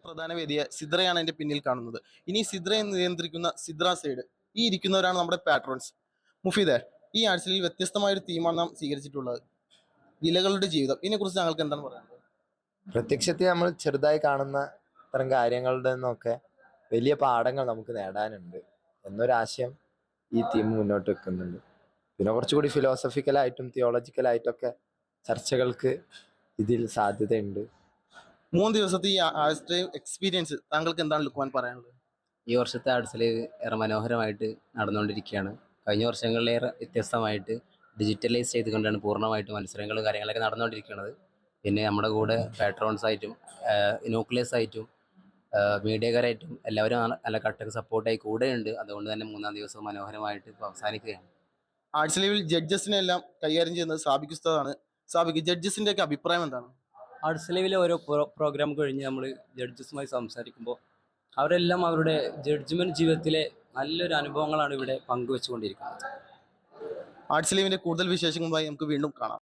പ്രധാന വേദിയെ സിദ്രയാണ് എന്റെ പിന്നിൽ കാണുന്നത്. ഇനി സിദ്രയെ നിയന്ത്രിക്കുന്ന സിദ്ര സൈഡ് ഈ ഇരിക്കുന്നവരാണ് നമ്മുടെ പാട്രോൺസ്. മുഫീദെ, ഈ ആഴ്ചയിൽ വ്യത്യസ്തമായ ഒരു തീമാണ് നാം സ്വീകരിച്ചിട്ടുള്ളത്, വിലകളുടെ ജീവിതം. ഇതിനെക്കുറിച്ച് താങ്കൾക്ക് എന്താണ് പറയുന്നത്? പ്രത്യക്ഷത്തിൽ നമ്മൾ ചെറുതായി കാണുന്ന ഇത്തരം കാര്യങ്ങളുടെ നിന്നൊക്കെ വലിയ പാഠങ്ങൾ നമുക്ക് നേടാനുണ്ട് എന്നൊരാശയം ഈ തീം മുന്നോട്ട് വെക്കുന്നുണ്ട്. പിന്നെ കുറച്ചുകൂടി ഫിലോസഫിക്കലായിട്ടും തിയോളജിക്കലായിട്ടൊക്കെ ചർച്ചകൾക്ക് ഇതിൽ സാധ്യതയുണ്ട്. 3 ദിവസത്തെ ഈ ആഴ്ച എക്സ്പീരിയൻസ് താങ്കൾക്ക് എന്താണ് ലുക്കുവാൻ പറയാനുള്ളത്? ഈ വർഷത്തെ ആർട്സിൽ ഏറെ മനോഹരമായിട്ട് നടന്നുകൊണ്ടിരിക്കുകയാണ്. കഴിഞ്ഞ വർഷങ്ങളിലേറെ വ്യത്യസ്തമായിട്ട് ഡിജിറ്റലൈസ് ചെയ്തുകൊണ്ടാണ് പൂർണ്ണമായിട്ട് മത്സരങ്ങളും കാര്യങ്ങളൊക്കെ നടന്നുകൊണ്ടിരിക്കുന്നത്. പിന്നെ നമ്മുടെ കൂടെ പാട്രോൺസ് ആയിട്ടും ന്യൂക്ലിയസ് ആയിട്ടും മീഡിയക്കാരായിട്ടും എല്ലാവരും നല്ല കട്ടക്ക് സപ്പോർട്ടായി കൂടെയുണ്ട്. അതുകൊണ്ട് തന്നെ 3-ാം ദിവസം മനോഹരമായിട്ട് ഇപ്പോൾ അവസാനിക്കുകയാണ്. ആഴ്ച ലീവിൽ ജഡ്ജസിനെ എല്ലാം കൈകാര്യം ചെയ്യുന്നത് സാബിക് ഉസ്താദാണ്. സാബിക്ക്, ജഡ്ജസിന്റെ ഒക്കെ അഭിപ്രായം എന്താണ്? ആർട്സ് ലെവലിലെ ഓരോ പ്രോഗ്രാം കഴിഞ്ഞ് നമ്മൾ ജഡ്ജസുമായി സംസാരിക്കുമ്പോൾ അവരെല്ലാം അവരുടെ ജഡ്ജ്മെൻറ്റ് ജീവിതത്തിലെ നല്ലൊരു അനുഭവങ്ങളാണ് ഇവിടെ പങ്കുവെച്ചുകൊണ്ടിരിക്കുന്നത്. ആഴ്ച ലീവിന്റെ കൂടുതൽ വിശേഷങ്ങളുമായി നമുക്ക് വീണ്ടും കാണാം.